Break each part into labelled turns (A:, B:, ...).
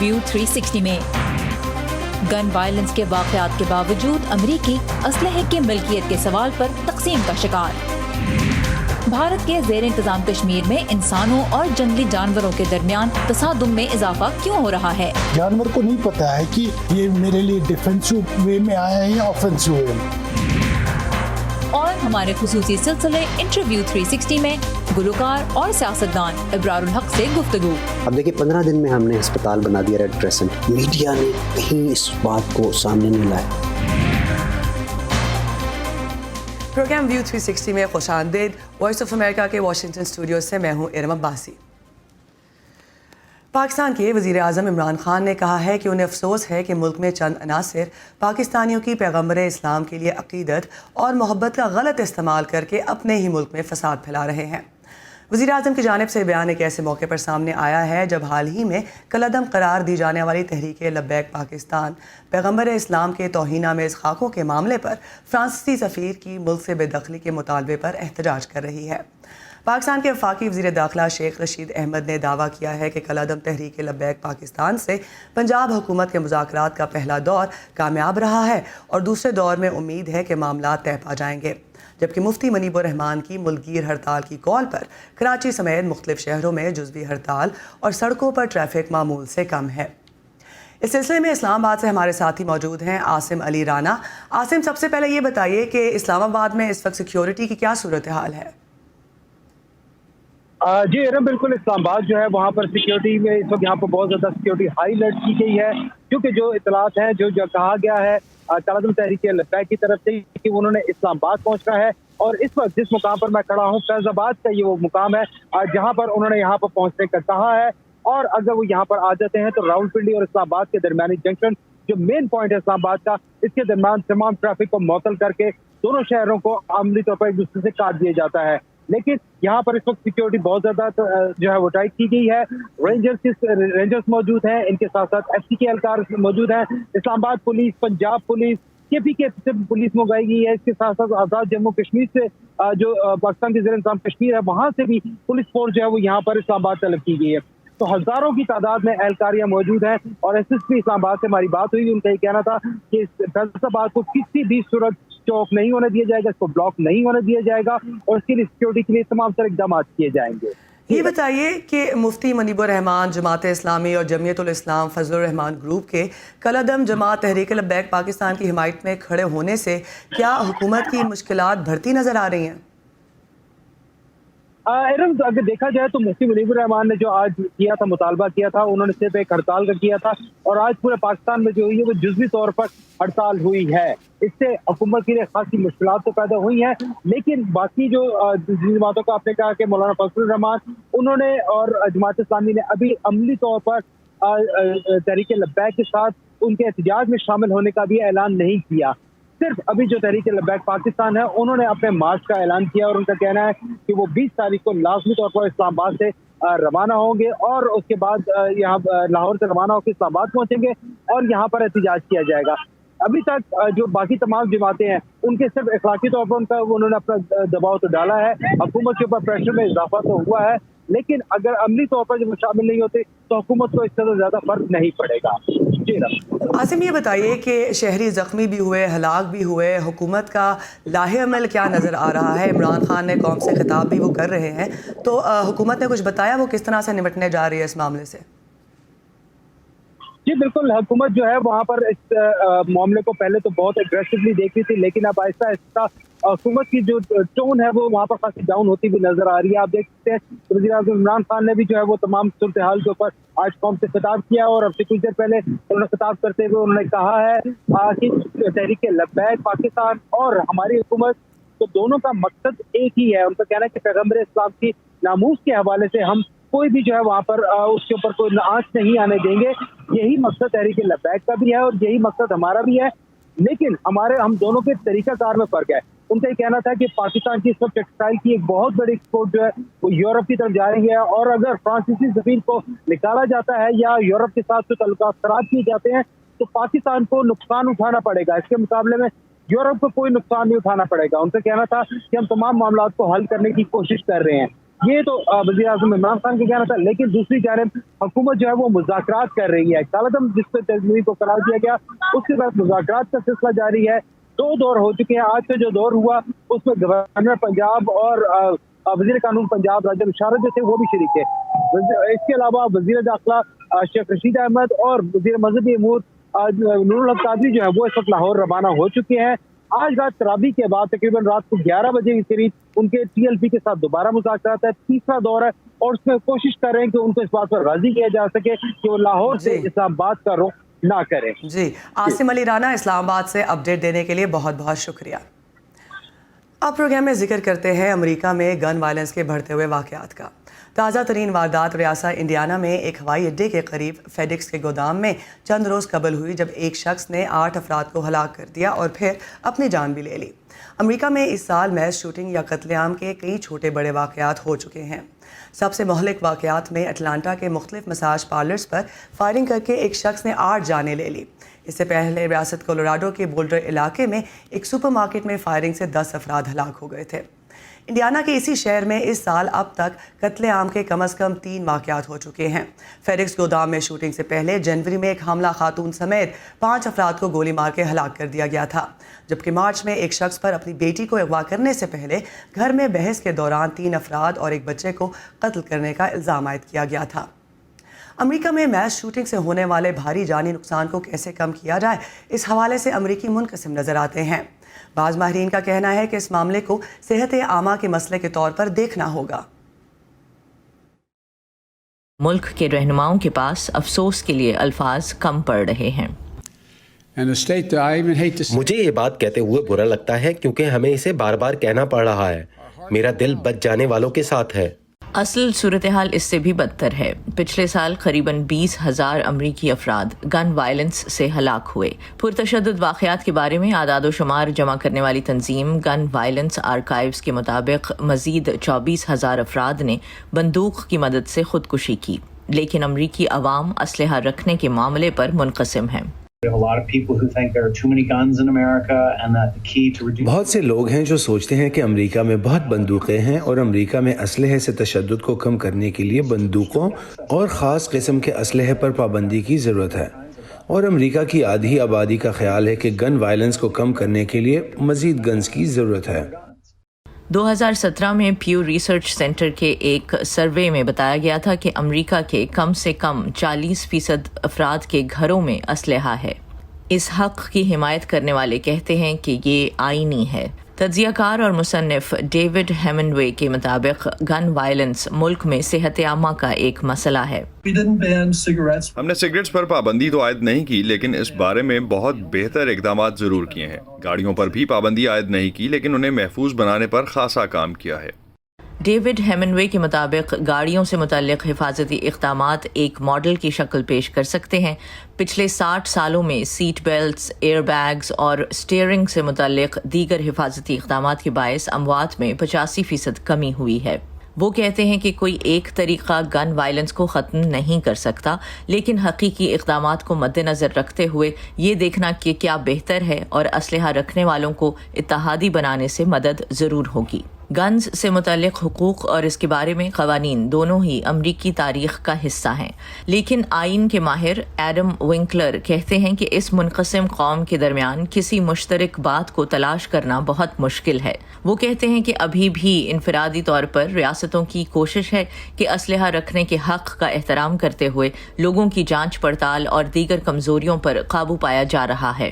A: Interview 360 में। Gun violence के वाक़यात के बावजूद अमरीकी असलहे की मिल्कियत के सवाल पर तकसीम का शिकार। भारत के ज़ेर इंतज़ाम कश्मीर में इंसानों और जंगली जानवरों के दरमियान तसादुम में इजाफा क्यों हो रहा है?
B: जानवर को नहीं पता है कि ये मेरे लिए डिफेंसिव वे में आया है या ऑफेंसिव वे में।
A: और हमारे खुसूसी सिलसिले इंटरव्यू 360 में गुलकार और सियासतदान इब्रारुल हक से गुफ्तगू।
C: अब देखिए 15 दिन में हमने अस्पताल बना दिया रेड क्रेसेंट। मीडिया ने कहीं इस बात को सामने नहीं लाया।
D: प्रोग्राम व्यू 360 में खुशामदीद। वॉइस ऑफ अमेरिका के वाशिंगटन स्टूडियो से मैं हूं इरम अब्बासी। पाकिस्तान के वज़ीर आज़म इमरान खान ने कहा है कि उन्हें अफसोस है कि मुल्क में चंद अनासिर पाकिस्तानियों की पैगम्बर इस्लाम के लिए अक़ीदत और मोहब्बत का गलत इस्तेमाल करके अपने ही मुल्क में फ़साद फैला रहे हैं। वज़ीर आज़म की जानिब से बयान एक ऐसे मौके पर सामने आया है जब हाल ही में कलअदम करार दी जाने वाली तहरीक लब्बैक पाकिस्तान पैगम्बर इस्लाम के तौहीन-आमेज़ खाकों के मामले पर फ्रांसीसी सफ़ीर की मुल्क से बेदखली के मुतालबे पर एहतजाज कर रही है। पाकिस्तान के वफाकी वज़ीर दाखिला शेख रशीद अहमद ने दावा किया है कि कलअदम तहरीक लब्बैक पाकिस्तान से पंजाब हुकूमत के मुज़ाकरात का पहला दौर कामयाब रहा है और दूसरे दौर में उम्मीद है कि मामला तय पा जाएंगे। जबकि मुफ्ती मुनीबुर रहमान की मुल्कगीर हड़ताल की कॉल पर कराची समेत मुख्तलिफ शहरों में जुज़वी हड़ताल और सड़कों पर ट्रैफिक मामूल से कम है। इस सिलसिले में इस्लामाबाद से हमारे साथी मौजूद हैं आसिम अली राना। आसिम, सबसे पहले ये बताइए कि इस्लामाबाद में इस वक्त सिक्योरिटी की क्या सूरत हाल है?
E: जी इरम, बिल्कुल इस्लामाबाद जो है वहाँ पर सिक्योरिटी में इस वक्त यहाँ पर बहुत ज़्यादा सिक्योरिटी हाई अलर्ट की गई है, क्योंकि जो इतलात हैं जो कहा गया है कलअदम तहरीक लब्बैक की तरफ से कि उन्होंने इस्लामाबाद पहुँचना है। और इस वक्त जिस मुकाम पर मैं खड़ा हूँ फैजाबाद का ये वो मुकाम है जहाँ पर उन्होंने यहाँ पर पहुँचने का कहा है। और अगर वो यहाँ पर आ जाते हैं तो रावलपिंडी और इस्लामाबाद के दरमियानी जंक्शन जो मेन पॉइंट है इस्लामाबाद का, इसके दरमियान तमाम ट्रैफिक को मुअत्तल करके दोनों शहरों को अमली तौर पर एक दूसरे से काट दिया जाता है। लेकिन यहाँ पर इस वक्त सिक्योरिटी बहुत ज्यादा जो है वो टाइट की गई है। रेंजर्स मौजूद हैं, इनके साथ साथ एफसी के एहलकार मौजूद हैं, Islamabad police, Punjab police, KPK से पुलिस मंगाई गई है। इसके साथ साथ आज़ाद जम्मू कश्मीर से जो पाकिस्तान के ज़ेर इंतज़ाम कश्मीर है वहाँ से भी पुलिस फोर्स जो है वो यहाँ पर इस्लामाबाद तलब की गई है। तो हजारों की तादाद में एहलकारियां मौजूद हैं। और एसएसपी इस्लामाबाद से हमारी बात हुई, उनका ये कहना था कि फैसलाबाद को किसी भी सूरत चौक नहीं होने दिया जाएगा, इसको ब्लॉक नहीं होने दिया जाएगा और इसके लिए सिक्योरिटी के लिए तमाम तरह इक़दाम किए जाएंगे।
D: ये बताइए कि मुफ्ती मुनीबुर रहमान जमात इस्लामी और जमीयतुल इस्लाम फजलुर रहमान ग्रुप के कलअदम जमात तहरीक लब्बैक पाकिस्तान की हिमायत में खड़े होने से क्या हुकूमत की मुश्किलात बढ़ती नजर आ रही हैं?
E: अगर देखा जाए तो मुफ्ती मुनीबुर रहमान ने जो आज किया था, मुतालबा किया था, उन्होंने सिर्फ एक हड़ताल का किया था और आज पूरे पाकिस्तान में जो हुई है वो जुज़वी तौर पर हड़ताल हुई है। इससे हुकूमत के लिए खासी मुश्किलात तो पैदा हुई हैं। लेकिन बाकी जो जमातों का आपने कहा कि मौलाना फजलुर रहमान उन्होंने और जमात इस्लामी ने अभी अमली तौर पर तहरीक लब्बैक के साथ उनके एहतजाज में शामिल होने का भी ऐलान नहीं किया। सिर्फ अभी जो तहरीक लब्बैक पाकिस्तान है उन्होंने अपने मार्च का ऐलान किया और उनका कहना है कि वो 20 तारीख को लाजमी तौर पर इस्लामाबाद से रवाना होंगे और उसके बाद यहाँ लाहौर से रवाना होकर इस्लामाबाद पहुंचेंगे और यहाँ पर एहतजाज किया जाएगा। अभी तक जो बाकी तमाम जमातें हैं उनके सिर्फ अखलाकी तौर पर उन्होंने अपना दबाव तो डाला है, हुकूमत के ऊपर प्रेशर में इजाफा तो हुआ है, लेकिन अगर अमली तौर पर जब शामिल नहीं होते तो हुकूमत को इससे ज्यादा फर्क नहीं पड़ेगा।
D: आसिम, ये बताइए कि शहरी जख्मी भी हुए, हलाक भी हुए, हुकूमत का लाहे अमल क्या नज़र आ रहा है? इमरान खान ने कौम से खिताब भी वो कर रहे हैं, तो हुकूमत ने कुछ बताया वो किस तरह से निपटने जा रही है इस मामले से?
E: जी बिल्कुल, हुकूमत जो है वहाँ पर इस मामले को पहले तो बहुत एग्रेसिवली देख रही थी, लेकिन अब आहिस्ता आहिस्ता हुकूमत की जो टोन है वो वहाँ पर काफी डाउन होती भी नजर आ रही है। आप देख सकते हैं वज़ीर आज़म इमरान खान ने भी जो है वो तमाम सूरत हाल के ऊपर आज कौम से खिताब किया और अब से कुछ देर पहले उन्होंने खिताब करते हुए उन्होंने कहा है कि तहरीक लब्बैक पाकिस्तान और हमारी हुकूमत तो दोनों का मकसद एक ही है। उनका कहना है कि पैगम्बर इस्लाम की नामूस के हवाले से हम कोई भी जो है वहाँ पर उसके ऊपर कोई आंच नहीं आने देंगे। यही मकसद तहरीक लब्बैक का भी है और यही मकसद हमारा भी है, लेकिन हम दोनों के तरीकाकार में फर्क है। उनका ये कहना था कि पाकिस्तान की इस वक्त टेक्सटाइल की एक बहुत बड़ी एक्सपोर्ट जो है वो यूरोप की तरफ जा रही है और अगर फ्रांसीसी सफीर को निकाला जाता है या यूरोप के साथ जो तल्लुकात खराब किए जाते हैं तो पाकिस्तान को नुकसान उठाना पड़ेगा, इसके मुकाबले में यूरोप को कोई नुकसान नहीं उठाना पड़ेगा। उनका कहना था कि हम तमाम मामलों को हल करने की कोशिश कर रहे हैं। یہ تو وزیر اعظم عمران خان کا کہنا تھا، لیکن دوسری جانب حکومت جو ہے وہ مذاکرات کر رہی ہے. کالعدم جس پہ تجویز کو قرار دیا گیا اس کے بعد مذاکرات کا سلسلہ جاری ہے. 2 دور ہو چکے ہیں. آج کا جو دور ہوا اس میں گورنر پنجاب اور وزیر قانون پنجاب راجہ بشارت جو تھے وہ بھی شریک ہے. اس کے علاوہ وزیر داخلہ شیخ رشید احمد اور وزیر مذہبی امور نور الحق قادری جو ہے وہ اس وقت لاہور روانہ ہو چکے ہیں. آج رات تراویح کے بعد تقریباً رات کو 11 بجے کے قریب ان کے TLP کے ساتھ دوبارہ مذاکرات ہے. تیسرا دور ہے اور اس میں کوشش کر رہے ہیں کہ ان کو اس بات پر راضی کیا جا سکے کہ وہ لاہور سے اسلام آباد کا رخ نہ کریں.
D: جی عاصم علی رانا اسلام آباد سے اپڈیٹ دینے کے لیے بہت بہت شکریہ. اب پروگرام میں ذکر کرتے ہیں امریکہ میں گن وائلنس کے بڑھتے ہوئے واقعات کا. تازہ ترین واردات ریاست انڈیانا میں ایک ہوائی اڈے کے قریب فیڈکس کے گودام میں چند روز قبل ہوئی جب ایک شخص نے 8 افراد کو ہلاک کر دیا اور پھر اپنی جان بھی لے لی. امریکہ میں اس سال میس شوٹنگ یا قتل عام کے کئی چھوٹے بڑے واقعات ہو چکے ہیں. سب سے مہلک واقعات میں اٹلانٹا کے مختلف مساج پارلرز پر فائرنگ کر کے ایک شخص نے 8 جانیں لے لی. اس سے پہلے ریاست کولوراڈو کے بولڈر علاقے میں ایک سپر مارکیٹ میں فائرنگ سے 10 افراد ہلاک ہو گئے تھے. انڈیانا کے اسی شہر میں اس سال اب تک قتل عام کے کم از کم 3 واقعات ہو چکے ہیں. فیڈکس گودام میں شوٹنگ سے پہلے جنوری میں ایک حاملہ خاتون سمیت 5 افراد کو گولی مار کے ہلاک کر دیا گیا تھا، جبکہ مارچ میں ایک شخص پر اپنی بیٹی کو اغوا کرنے سے پہلے گھر میں بحث کے دوران 3 افراد اور ایک بچے کو قتل کرنے کا الزام عائد کیا گیا تھا. امریکہ میں میس شوٹنگ سے ہونے والے بھاری جانی نقصان کو کیسے کم کیا جائے، اس حوالے سے امریکی منقسم نظر آتے ہیں. بعض ماہرین کا کہنا ہے کہ اس معاملے کو صحت عامہ کے مسئلے کے طور پر دیکھنا ہوگا.
F: ملک کے رہنماؤں کے پاس افسوس کے لیے الفاظ کم پڑ رہے ہیں.
G: مجھے یہ بات کہتے ہوئے برا لگتا ہے کیونکہ ہمیں اسے بار بار کہنا پڑ رہا ہے. میرا دل بچ جانے والوں کے ساتھ ہے.
F: اصل صورتحال اس سے بھی بدتر ہے. پچھلے سال قریباً 20,000 امریکی افراد گن وائلنس سے ہلاک ہوئے. پرتشدد واقعات کے بارے میں اعداد و شمار جمع کرنے والی تنظیم گن وائلنس آرکائیوز کے مطابق مزید 24,000 افراد نے بندوق کی مدد سے خودکشی کی، لیکن امریکی عوام اسلحہ رکھنے کے معاملے پر منقسم ہیں.
H: بہت سے لوگ ہیں جو سوچتے ہیں کہ امریکہ میں بہت بندوقیں ہیں اور امریکہ میں اسلحے سے تشدد کو کم کرنے کے لیے بندوقوں اور خاص قسم کے اسلحے پر پابندی کی ضرورت ہے، اور امریکہ کی آدھی آبادی کا خیال ہے کہ گن وائلنس کو کم کرنے کے لیے مزید گنز کی ضرورت ہے.
F: 2017 میں پیو ریسرچ سینٹر کے ایک سروے میں بتایا گیا تھا کہ امریکہ کے کم سے کم 40% افراد کے گھروں میں اسلحہ ہے. اس حق کی حمایت کرنے والے کہتے ہیں کہ یہ آئینی ہے. تجزیہ کار اور مصنف ڈیوڈ ہیمنوے کے مطابق گن وائلنس ملک میں صحت عامہ کا ایک مسئلہ ہے.
I: ہم نے سگریٹس پر پابندی تو عائد نہیں کی، لیکن اس بارے میں بہت بہتر اقدامات ضرور کیے ہیں. گاڑیوں پر بھی پابندی عائد نہیں کی، لیکن انہیں محفوظ بنانے پر خاصا کام کیا ہے.
F: ڈیوڈ ہیمنوے کے مطابق گاڑیوں سے متعلق حفاظتی اقدامات ایک ماڈل کی شکل پیش کر سکتے ہیں. پچھلے 60 سالوں میں سیٹ بیلٹس، ایئر بیگز اور سٹیئرنگ سے متعلق دیگر حفاظتی اقدامات کے باعث اموات میں 85% کمی ہوئی ہے. وہ کہتے ہیں کہ کوئی ایک طریقہ گن وائلنس کو ختم نہیں کر سکتا، لیکن حقیقی اقدامات کو مد نظر رکھتے ہوئے یہ دیکھنا کہ کیا بہتر ہے اور اسلحہ رکھنے والوں کو اتحادی بنانے سے مدد ضرور ہوگی. گنز سے متعلق حقوق اور اس کے بارے میں قوانین دونوں ہی امریکی تاریخ کا حصہ ہیں، لیکن آئین کے ماہر ایڈم ونکلر کہتے ہیں کہ اس منقسم قوم کے درمیان کسی مشترک بات کو تلاش کرنا بہت مشکل ہے. وہ کہتے ہیں کہ ابھی بھی انفرادی طور پر ریاستوں کی کوشش ہے کہ اسلحہ رکھنے کے حق کا احترام کرتے ہوئے لوگوں کی جانچ پڑتال اور دیگر کمزوریوں پر قابو پایا جا رہا ہے.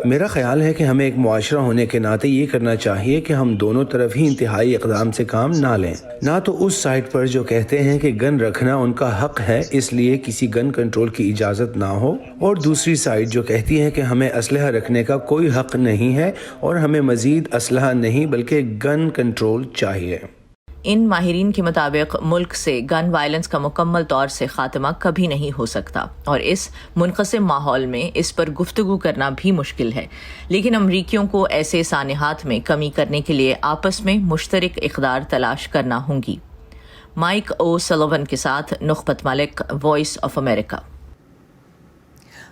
H: میرا خیال ہے کہ ہمیں ایک معاشرہ ہونے کے ناطے یہ کرنا چاہیے کہ ہم دونوں طرف ہی انتہائی اقدام سے کام نہ لیں. نہ تو اس سائٹ پر جو کہتے ہیں کہ گن رکھنا ان کا حق ہے اس لیے کسی گن کنٹرول کی اجازت نہ ہو، اور دوسری سائٹ جو کہتی ہے کہ ہمیں اسلحہ رکھنے کا کوئی حق نہیں ہے اور ہمیں مزید اسلحہ نہیں بلکہ گن کنٹرول چاہیے.
F: ان ماہرین کے مطابق ملک سے گن وائلنس کا مکمل طور سے خاتمہ کبھی نہیں ہو سکتا، اور اس منقسم ماحول میں اس پر گفتگو کرنا بھی مشکل ہے. لیکن امریکیوں کو ایسے سانحات میں کمی کرنے کے لیے آپس میں مشترک اقدار تلاش کرنا ہوں گی. مائک او سلوون کے ساتھ نخبت ملک، وائس آف امریکہ.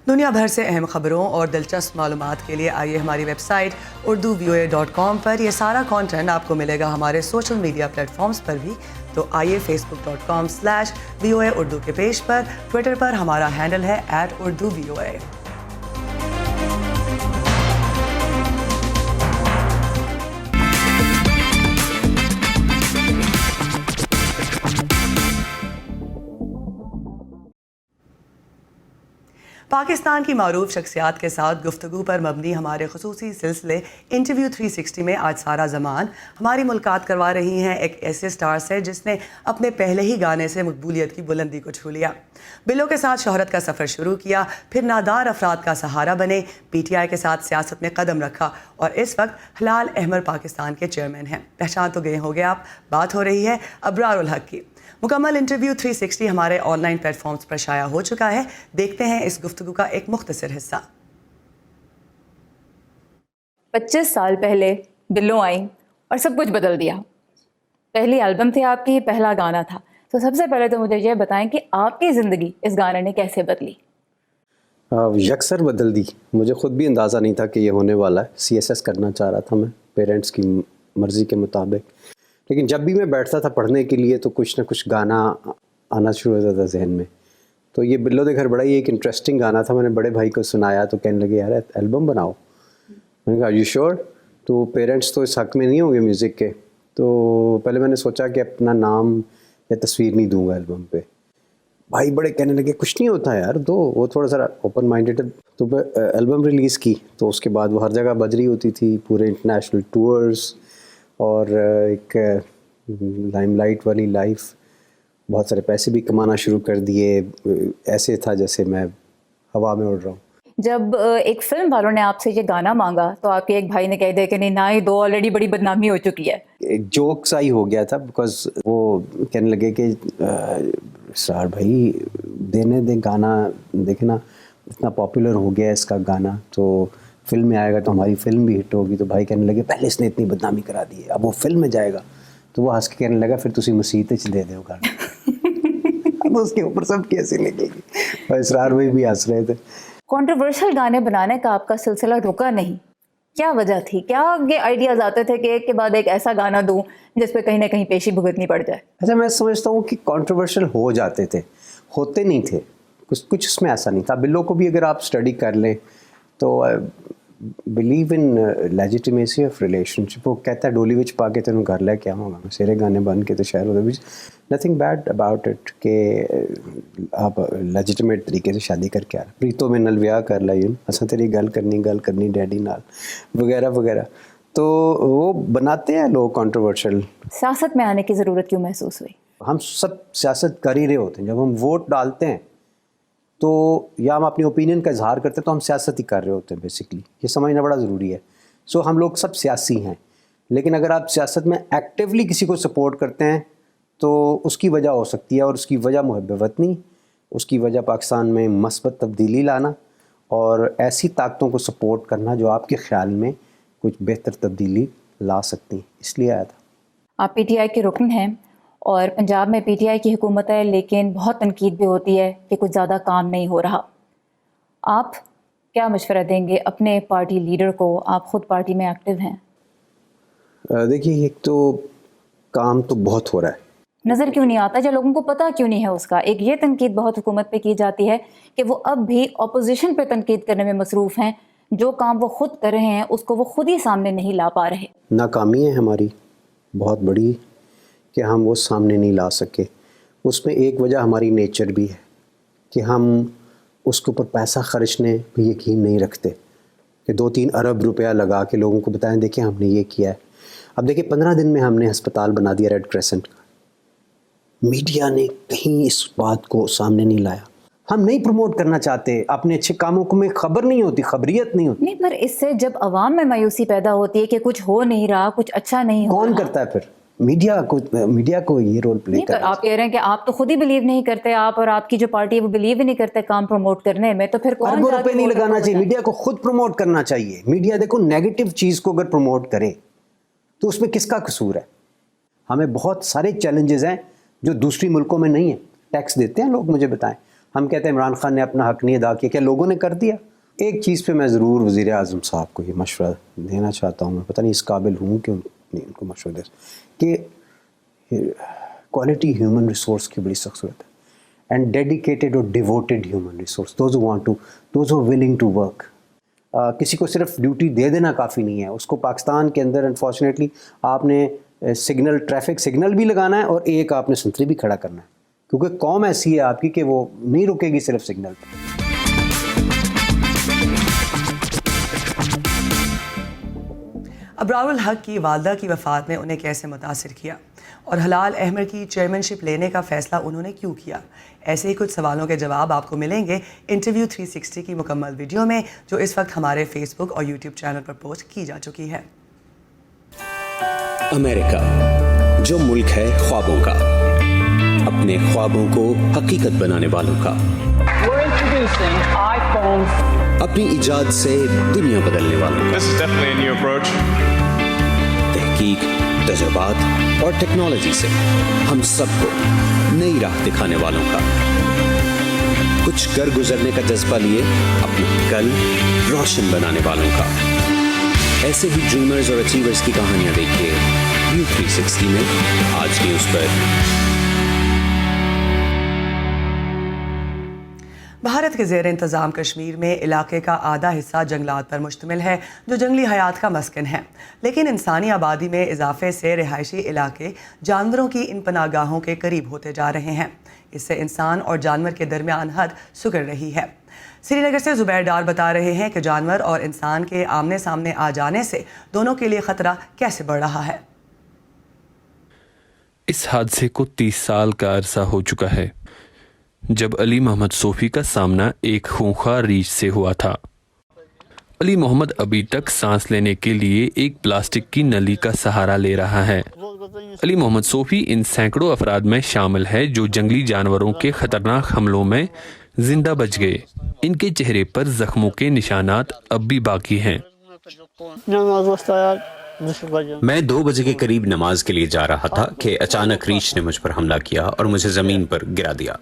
D: दुनिया भर से अहम खबरों और दिलचस्प मालूमात के लिए आइए हमारी वेबसाइट urduvoa.com पर। यह सारा कंटेंट आपको मिलेगा हमारे सोशल मीडिया प्लेटफॉर्म्स पर भी। तो आइए facebook.com/VOA उर्दू के पेज पर, ट्विटर पर हमारा हैंडल है @urduvoa। पाकिस्तान की मारूफ शख्सियात के साथ गुफ्तगू पर मबनी हमारे खुसूसी सिलसिले इंटरव्यू 360 में आज सारा ज़मान हमारी मुलाकात करवा रही हैं एक ऐसे स्टार से जिसने अपने पहले ही गाने से मकबूलियत की बुलंदी को छू लिया, बिलों के साथ शोहरत का सफ़र शुरू किया, फिर नादार अफराद का सहारा बने, PTI के साथ सियासत में कदम रखा और इस वक्त हिलाल अहमर पाकिस्तान के चेयरमैन हैं। पहचान तो गए होंगे आप, बात हो रही है अबरार उल हक की। मुकम्मल इंटरव्यू 360 हमारे ऑनलाइन प्लेटफॉर्म्स पर शाया हो चुका है। देखते हैं इस गुफ्तगू का एक मुख्तसर हिस्सा।
J: 25 साल पहले बिल्लो आई और सब कुछ बदल दिया। पहली एल्बम थी आपकी, पहला गाना था। तो सबसे पहले तो मुझे ये बताएं कि आपकी ज़िंदगी इस गाने ने कैसे बदली?
C: यकसर बदल दी। मुझे ख़ुद भी अंदाज़ा नहीं था कि ये होने वाला है। CSS करना चाह रहा था मैं पेरेंट्स की मर्ज़ी के मुताबिक, लेकिन जब भी मैं बैठता था पढ़ने के लिए तो कुछ ना कुछ गाना आना शुरू होता था जहन में। तो ये बिल्लो दे घर बड़ा ही एक इंटरेस्टिंग गाना था। मैंने बड़े भाई को सुनाया तो कहने लगे यार एल्बम बनाओ। मैंने कहा यू श्योर? तो पेरेंट्स तो इस हक़ में नहीं होंगे म्यूज़िक के। तो पहले मैंने सोचा कि अपना नाम या तस्वीर नहीं दूंगा एल्बम पे। भाई बड़े कहने लगे कुछ नहीं होता यार, दो। वो थोड़ा सा ओपन माइंडेड है। तो एल्बम रिलीज़ की तो उसके बाद वो हर जगह बज रही होती थी, पूरे इंटरनेशनल टूर्स और एक लाइमलाइट वाली लाइफ। बहुत सारे पैसे भी कमाना शुरू कर दिए। ऐसे था जैसे मैं हवा में उड़ रहा हूँ।
J: जब एक फिल्म वालों ने आपसे ये गाना मांगा तो आपके एक भाई ने कह दिया कि नहीं ना, ये दो ऑलरेडी बड़ी बदनामी हो चुकी है।
C: एक जोक सा ही हो गया था, बिकॉज वो कहने लगे कि सर भाई देने दे गाना, देखना इतना पॉपुलर हो गया इसका गाना, तो फिल्म में आएगा तो हमारी फिल्म भी हिट होगी। तो भाई कहने लगे पहले इसने इतनी बदनामी करा दी है, अब वो फिल्म में जाएगा। तो वो हंस के कहने लगा फिर तुसी मसीत च दे दो गाना। अब उसके ऊपर सब कैसे निकलेगी। और इसरार भाई भी हंस रहे थे।
J: कंट्रोवर्शियल गाने बनाने का आपका सिलसिला रुका नहीं, क्या वजह थी? क्या ये आइडियाज़ आते थे कि एक के बाद एक ऐसा गाना दूं जिस पे कहीं ना कहीं पेशी भुगतनी पड़ जाए?
C: अच्छा, मैं समझता हूँ कि कंट्रोवर्शियल हो जाते थे, होते नहीं थे। कुछ उसमें ऐसा नहीं था। बिल्लो को भी अगर आप स्टडी कर लें तो believe in legitimacy of relationship. वो कहता है डोली विच पा के तेन घर लैके आवांगा मैं, सेरे गाने बन के तो शहर विच नथिंग बैड अबाउट इट कि आप लेजिटिमेट तरीके से शादी करके आ रहे। प्रीतो में नल विआह कर ला यून, असा तेरी गल करनी डैडी नाल वगैरह वगैरह। तो वो बनाते हैं लोग कंट्रोवर्शियल।
J: सियासत में आने की ज़रूरत क्यों महसूस हुई? हम
C: सब सियासत कर ही रहे होते हैं। जब हम वोट डालते हैं तो या हम अपनी ओपिनियन का इजहार करते हैं तो हम सियासत ही कर रहे होते हैं बेसिकली। ये समझना बड़ा ज़रूरी है। सो हम लोग सब सियासी हैं, लेकिन अगर आप सियासत में एक्टिवली किसी को सपोर्ट करते हैं तो उसकी वजह हो सकती है, और उसकी वजह मुहब्ब वतनी, उसकी वजह पाकिस्तान में मस्बत तब्दीली लाना और ऐसी ताकतों को सपोर्ट करना जो आपके ख्याल में कुछ बेहतर तब्दीली ला सकती हैं। इसलिए आया था।
J: आप PTI के रुकन हैं और पंजाब में PTI की हुकूमत है, लेकिन बहुत तनकीद भी होती है कि कुछ ज़्यादा काम नहीं हो रहा। आप क्या मशवरा देंगे अपने पार्टी लीडर को? आप ख़ुद पार्टी में एक्टिव हैं।
C: देखिए, एक तो काम तो बहुत हो रहा है,
J: नज़र क्यों नहीं आता? जो लोगों को पता क्यों नहीं है उसका? एक ये तनकीद बहुत हुकूमत पे की जाती है कि वो अब भी अपोजिशन पे तनकीद करने में मसरूफ़ हैं। जो काम वो खुद कर रहे हैं उसको वो खुद ही सामने नहीं ला पा रहे।
C: नाकामी है हमारी बहुत बड़ी कि हम वो सामने नहीं ला सके। उसमें एक वजह हमारी नेचर भी है कि हम उसके ऊपर पैसा खर्चने भी यकीन नहीं रखते कि 2-3 अरब रुपया लगा के लोगों को बताएं देखिए हमने ये किया है। अब देखिए 15 दिन में हमने अस्पताल बना दिया रेड क्रेसेंट का। मीडिया ने कहीं इस बात को सामने नहीं लाया। हम नहीं प्रमोट करना चाहते, अपने अच्छे कामों को में खबर नहीं होती, खबरियत नहीं होती।
J: नहीं, पर इससे जब अवाम में मायूसी पैदा होती है कि कुछ हो नहीं रहा, कुछ अच्छा नहीं हो रहा,
C: कौन करता है फिर? मीडिया को ये रोल प्ले कर।
J: आप कह रहे हैं कि आप तो खुद ही बिलीव नहीं करते, आप और आपकी जो पार्टी है वो बिलीव ही नहीं करते काम प्रमोट करने में, तो फिर कौन?
C: अरबों रुपए नहीं लगाना चाहिए, मीडिया को खुद प्रमोट करना चाहिए। मीडिया देखो नेगेटिव चीज़ को अगर प्रमोट करे तो उसमें किसका कसूर है? हमें बहुत सारे चैलेंजेस हैं जो दूसरी मुल्कों में नहीं है। टैक्स देते हैं लोग, मुझे बताएं। ہم کہتے ہیں عمران خان نے اپنا حق نہیں ادا کیا، کیا لوگوں نے کر دیا؟ ایک چیز پہ میں ضرور وزیر اعظم صاحب کو یہ مشورہ دینا چاہتا ہوں، میں پتہ نہیں اس قابل ہوں کہ ان کو مشورہ دے، کہ کوالٹی ہیومن ریسورس کی بڑی سخت ضرورت ہے، اینڈ ڈیڈیکیٹڈ اور devoted human resource, those who want to, those who willing to work. کسی کو صرف ڈیوٹی دے دینا کافی نہیں ہے، اس کو پاکستان کے اندر انفارچونیٹلی آپ نے سگنل، ٹریفک سگنل بھی لگانا ہے اور ایک آپ نے سنتری بھی کھڑا کرنا ہے، کیونکہ قوم ایسی ہے آپ کی کہ وہ نہیں رکے گی صرف سگنل پہ.
D: ابرار الحق کی والدہ کی وفات نے انہیں کیسے متاثر کیا، اور ہلال احمر کی چیئرمین شپ لینے کا فیصلہ انہوں نے کیوں کیا؟ ایسے ہی کچھ سوالوں کے جواب آپ کو ملیں گے انٹرویو 360 کی مکمل ویڈیو میں، جو اس وقت ہمارے فیس بک اور یوٹیوب چینل پر پوسٹ کی جا چکی ہے.
K: امریکہ، جو ملک ہے خوابوں کا، اپنے خوابوں کو حقیقت بنانے والوں کا، اپنی ایجاد سے دنیا بدلنے والوں کا، تحقیق، تجربات اور ٹیکنالوجی سے ہم سب کو نئی راہ دکھانے والوں کا، کچھ کر گزرنے کا جذبہ لیے اپنا کل روشن بنانے والوں کا. ایسے ہی ڈریمرز اور اچیورز کی کہانیاں دیکھیے نیو 360 میں آج نیوز پر.
D: بھارت کے زیر انتظام کشمیر میں علاقے کا آدھا حصہ جنگلات پر مشتمل ہے، جو جنگلی حیات کا مسکن ہے، لیکن انسانی آبادی میں اضافے سے رہائشی علاقے جانوروں کی ان پناہ گاہوں کے قریب ہوتے جا رہے ہیں. اس سے انسان اور جانور کے درمیان حد سکڑ رہی ہے. سری نگر سے زبیر ڈار بتا رہے ہیں کہ جانور اور انسان کے آمنے سامنے آ جانے سے دونوں کے لیے خطرہ کیسے بڑھ رہا ہے.
L: اس حادثے کو 30 سال کا عرصہ ہو چکا ہے جب علی محمد صوفی کا سامنا ایک خونخوار ریچھ سے ہوا تھا. علی محمد ابھی تک سانس لینے کے لیے ایک پلاسٹک کی نلی کا سہارا لے رہا ہے. علی محمد صوفی ان سینکڑوں افراد میں شامل ہے جو جنگلی جانوروں کے خطرناک حملوں میں زندہ بچ گئے. ان کے چہرے پر زخموں کے نشانات اب بھی باقی ہیں.
K: میں 2 بجے کے قریب نماز کے لیے جا رہا تھا کہ اچانک ریچھ نے مجھ پر حملہ کیا اور مجھے زمین پر گرا دیا.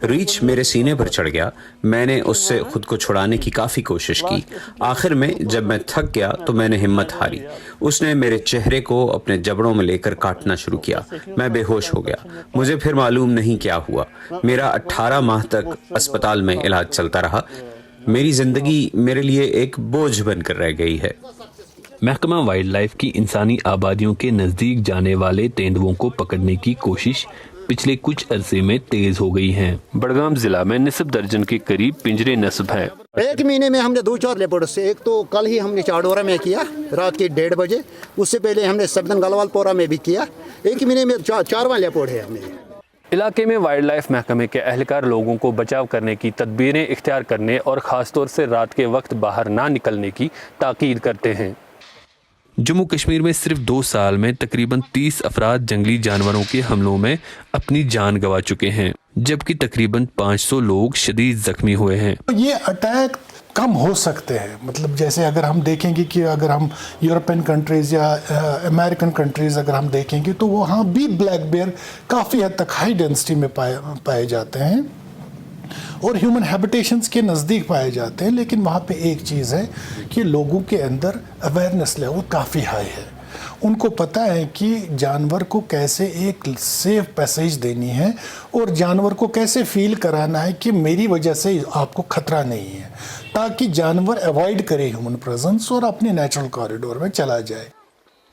K: ریچھ میرے سینے پر چڑھ گیا. میں نے اس سے خود کو چھڑانے کی کافی کوشش کی. آخر میں جب میں تھک گیا تو میں نے ہمت ہاری. اس نے میرے چہرے کو اپنے جبڑوں میں لے کر کاٹنا شروع کیا. میں بے ہوش ہو گیا. مجھے پھر معلوم نہیں کیا ہوا. میرا 18 ماہ تک اسپتال میں علاج چلتا رہا. میری زندگی میرے لیے ایک بوجھ بن کر رہ گئی ہے.
L: محکمہ وائلڈ لائف کی انسانی آبادیوں کے نزدیک جانے والے تیندووں کو پکڑنے کی کوشش پچھلے کچھ عرصے میں تیز ہو گئی ہیں. بڑگام ضلع میں نصب درجن کے قریب پنجرے نصب ہیں.
M: ایک مہینے میں ہم نے 2-4 لیپرڈ سے، ایک تو کل ہی ہم نے چاڈورا میں کیا رات کے 1:30 بجے. اس سے پہلے ہم نے سبدن گلوال پورا میں بھی کیا. ایک مہینے میں 4واں لیپرڈ ہے ہم نے.
L: علاقے میں وائلڈ لائف محکمے کے اہلکار لوگوں کو بچاؤ کرنے کی تدبیریں اختیار کرنے اور خاص طور سے رات کے وقت باہر نہ نکلنے کی تاکید کرتے ہیں. جموں کشمیر میں صرف 2 سال میں تقریباً 30 افراد جنگلی جانوروں کے حملوں میں اپنی جان گنوا چکے ہیں، جبکہ تقریباً 500 لوگ شدید زخمی ہوئے ہیں.
B: یہ اٹیک کم ہو سکتے ہیں، مطلب جیسے اگر ہم دیکھیں گے کہ اگر ہم یورپین کنٹریز یا امریکن کنٹریز اگر ہم دیکھیں گے تو وہاں بھی بلیک بیئر کافی حد تک ہائی ڈینسٹی میں پائے جاتے ہیں اور ہیومن ہیبیٹیشنز کے نزدیک پائے جاتے ہیں. لیکن وہاں پہ ایک چیز ہے کہ لوگوں کے اندر اویئرنیس لیول کافی ہائی ہے. ان کو پتہ ہے کہ جانور کو کیسے ایک سیف پیسیج دینی ہے اور جانور کو کیسے فیل کرانا ہے کہ میری وجہ سے آپ کو خطرہ نہیں ہے، تاکہ جانور ایوائڈ کرے ہیومن پریزنس اور اپنے نیچرل کوریڈور میں چلا جائے.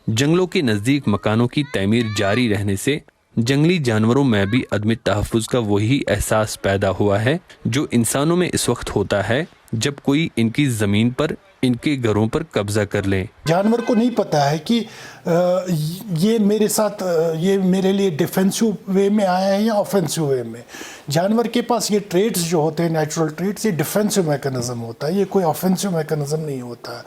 L: جنگلوں کے نزدیک مکانوں کی تعمیر جاری رہنے سے جنگلی جانوروں میں بھی عدم تحفظ کا وہی احساس پیدا ہوا ہے جو انسانوں میں اس وقت ہوتا ہے جب کوئی ان کی زمین پر، ان کے گھروں پر قبضہ کر لیں.
B: جانور کو نہیں پتا ہے کہ یہ میرے ساتھ، یہ میرے لیے ڈیفینسو وے میں آیا ہے یا آفینسو وے میں. جانور کے پاس یہ ٹریٹس جو ہوتے ہیں، نیچرل ٹریٹس، یہ ڈیفینسو میکانزم ہوتا ہے، یہ کوئی آفینسو میکانزم نہیں ہوتا.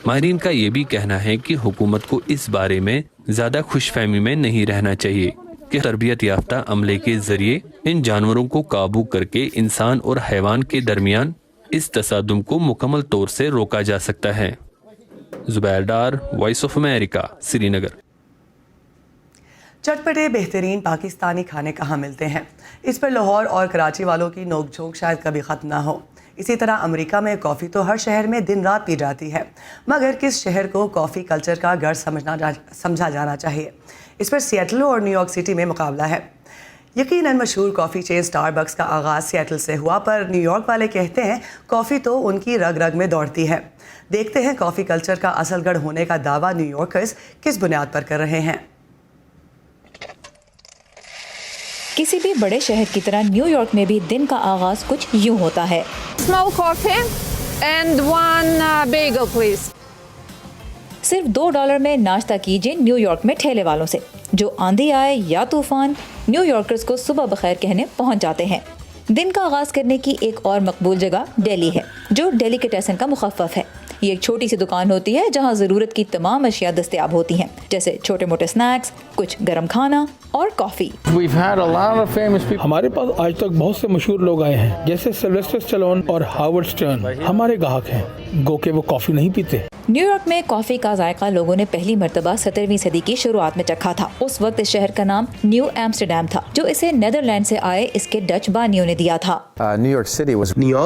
L: ماہرین کا یہ بھی کہنا ہے کہ حکومت کو اس بارے میں زیادہ خوش فہمی میں نہیں رہنا چاہیے کہ تربیت یافتہ عملے کے ذریعے ان جانوروں کو قابو کر کے انسان اور حیوان کے درمیان اس تصادم کو مکمل طور سے روکا جا سکتا ہے. زبیر ڈار، وائس آف امریکہ، سری نگر.
D: चटपटे बेहतरीन पाकिस्तानी खाने कहाँ मिलते हैं, इस पर लाहौर और कराची वालों की नोकझोंक शायद कभी ख़त्म ना हो। इसी तरह अमेरिका में कॉफ़ी तो हर शहर में दिन रात पी जाती है, मगर किस शहर को कॉफ़ी कल्चर का गढ़ समझा जाना चाहिए, इस पर सिएटल और न्यूयॉर्क सिटी में मुकाबला है। यकीनन मशहूर कॉफ़ी चेन स्टारबक्स का आगाज़ सिएटल से हुआ, पर न्यूयॉर्क वाले कहते हैं कॉफ़ी तो उनकी रग रग में दौड़ती है। देखते हैं कॉफ़ी कल्चर का असल गढ़ होने का दावा न्यूयॉर्कर्स किस बुनियाद पर कर रहे हैं।
J: किसी भी बड़े शहर की तरह न्यूयॉर्क में भी दिन का आगाज़ कुछ यूं होता है।
N: Small coffee and one bagel please.
J: सिर्फ $2 में नाश्ता कीजिए न्यूयॉर्क में ठेले वालों से। जो आंधी आए या तूफान, न्यूयॉर्कर्स को सुबह बखैर कहने पहुंच जाते हैं। दिन का आगाज़ करने की एक और मकबूल जगह दिल्ली है, जो डेलिकेटेसन का मुखफ़फ़ है। ये एक छोटी सी दुकान होती है जहां ज़रूरत की तमाम अशिया दस्तयाब होती हैं, जैसे छोटे मोटे स्नैक्स, कुछ गर्म खाना और कॉफ़ी।
O: हमारे पास आज तक बहुत से मशहूर लोग आए हैं, जैसे सिल्वेस्टर स्टैलोन और हावर्ड स्टर्न हमारे ग्राहक हैं, गो के वो कॉफ़ी नहीं पीते।
J: न्यूयॉर्क में कॉफ़ी का जायका लोगों ने पहली मर्तबा 17वीं सदी की शुरुआत में चखा था। उस वक्त इस शहर का नाम न्यू एम्स्टरडैम था, जो इसे नेदरलैंड से आए इसके डच बानियों ने दिया था।
G: न्यूयॉर्क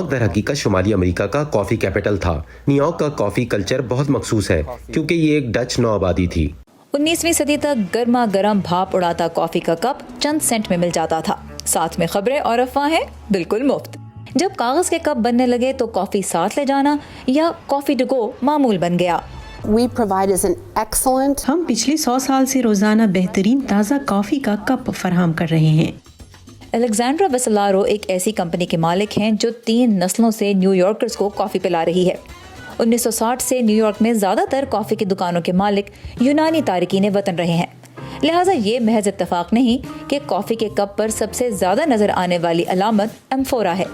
G: दरहकीकत शुमाली अमेरिका का कॉफ़ी कैपिटल था। न्यूयॉर्क का कॉफ़ी कल्चर बहुत मखसूस है, क्योंकि ये एक डच नौआबादी थी।
J: 19वीं सदी तक गर्मा गर्म भाप उड़ाता कॉफ़ी का कप चंद सेंट में मिल जाता था, साथ में खबरें और अफवाहें बिल्कुल मुफ्त। जब कागज के कप बनने लगे तो कॉफी साथ ले जाना या कॉफी टू गो मामूल बन गया।
P: हम पिछले 100 साल से रोजाना बेहतरीन ताज़ा कॉफी का कप फराहम कर रहे हैं।
J: अलेक्जेंड्रा वेसेलारो एक ऐसी कंपनी के मालिक हैं जो 3 नस्लों से न्यूयॉर्कर्स को कॉफी पिला रही है। 1960 से न्यूयॉर्क में ज्यादातर कॉफी की दुकानों के मालिक यूनानी तारिकीन वतन रहे हैं, लिहाजा ये महज इत्तफाक नहीं कि कॉफी के कप पर सबसे ज्यादा नजर आने वाली अलामत एम्फोरा है।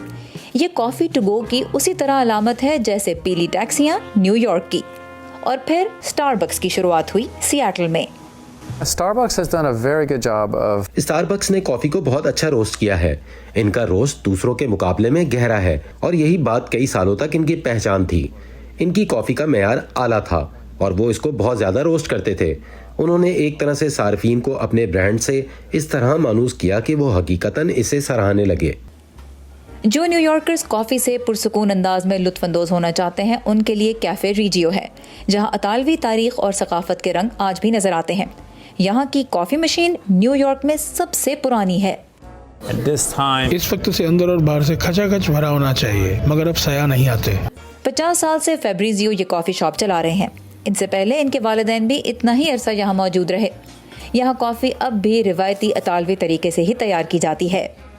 J: ये कॉफी टू गो की उसी तरह अलामत है जैसे पीली टैक्सियां न्यूयॉर्क की। और फिर स्टारबक्स की शुरुआत हुई सिएटल में।
G: स्टारबक्स ने कॉफी को बहुत अच्छा रोस्ट किया है। इनका रोस्ट दूसरों के मुकाबले में गहरा है, और यही बात कई सालों तक इनकी पहचान थी। इनकी कॉफी का मेयार आला था और वो इसको बहुत ज्यादा रोस्ट करते थे। उन्होंने एक तरह से सार्फिन को अपने ब्रांड से इस तरह मानूस किया कि वो हकीकतन इसे सराहने लगे।
J: जो न्यूयॉर्कर्स कॉफ़ी से पुरसुकून अंदाज में लुत्फ़अंदोज़ होना चाहते हैं, उनके लिए कैफ़े रिजियो है, जहां अतालवी तारीख और सकाफत के रंग आज भी नज़र आते हैं। यहाँ की कॉफ़ी मशीन न्यूयॉर्क में सबसे पुरानी है।
O: इस वक्त से अंदर और बाहर से खचाखच भरा होना चाहिए, मगर अब सयाह नहीं आते।
J: 50 साल से फेब्रिजियो ये कॉफ़ी शॉप चला रहे हैं। इनसे पहले इनके वालिदैन भी इतना ही अरसा यहाँ मौजूद रहे। यहाँ कॉफ़ी अब भी रिवायती अतालवी तरीके से ही तैयार की जाती है।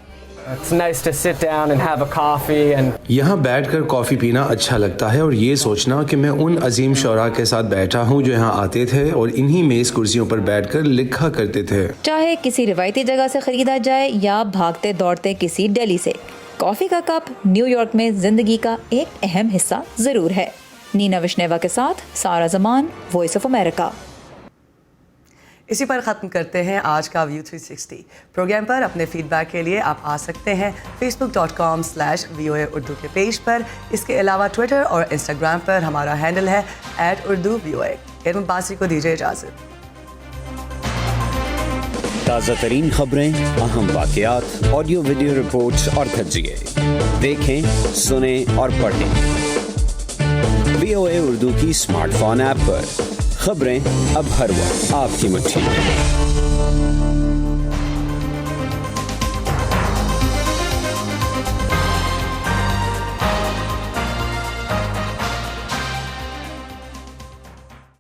H: यहाँ बैठकर कॉफ़ी पीना अच्छा लगता है, और ये सोचना कि मैं उन अजीम शौरा के साथ बैठा हूँ जो यहाँ आते थे और इन्हीं मेज़ कुर्सियों पर बैठकर लिखा करते थे।
J: चाहे किसी रिवायती जगह से खरीदा जाए या भागते दौड़ते किसी दिल्ली से, कॉफ़ी का कप न्यूयॉर्क में जिंदगी का एक अहम हिस्सा ज़रूर है। नीना विश्नेवा के साथ सारा जमान, वॉइस ऑफ अमेरिका।
D: इसी पर ख़त्म करते हैं आज का व्यू 360 प्रोग्राम पर। अपने फीडबैक के लिए आप आ सकते हैं facebook.com/VOA उर्दू के पेज पर। इसके अलावा ट्विटर और इंस्टाग्राम पर हमारा हैंडल है @urduvoa। एरम बासी को दीजिए इजाज़त।
K: ताज़ा तरीन खबरें, अहम वाक़यात, ऑडियो वीडियो रिपोर्ट्स और धज्जिए देखें, सुने और पढ़ें VOA उर्दू की स्मार्टफोन ऐप पर। खबरें अब हर वक्त आपकी मुट्ठी में।